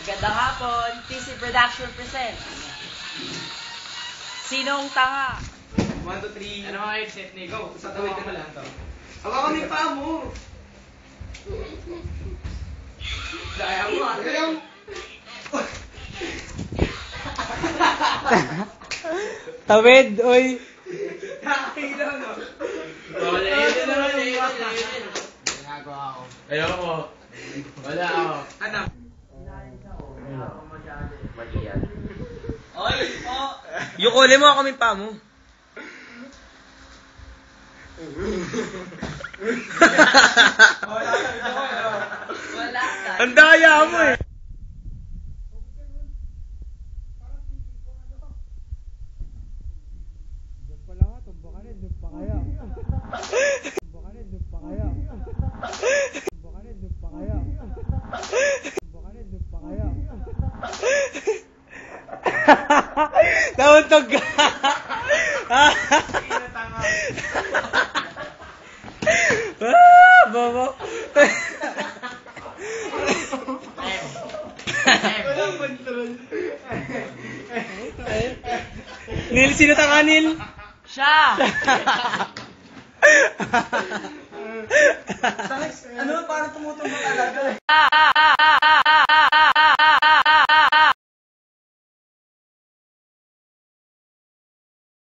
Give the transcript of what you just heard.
Magandang hapon, TC Production presents. Sinong tanga? 1, 2, 3. Ano mga headset ni Go? Sa tawid ka lang to. Hawakan mo yung paa mo. Daya mo ah. Daya mo. Tawid, oy. Nakakailan no. Wala yun naman eh. Ginagawa ako. Ayoko. Wala ako. Anak. Mag-iyan. Oy, oh. Yukuli mo kami pa mo. Wala. Ang daya mo eh. Nauntog ka. Bobo. Walang control. Nil, sino tanganil? Siya! Ano, parang tumutong mga alaga.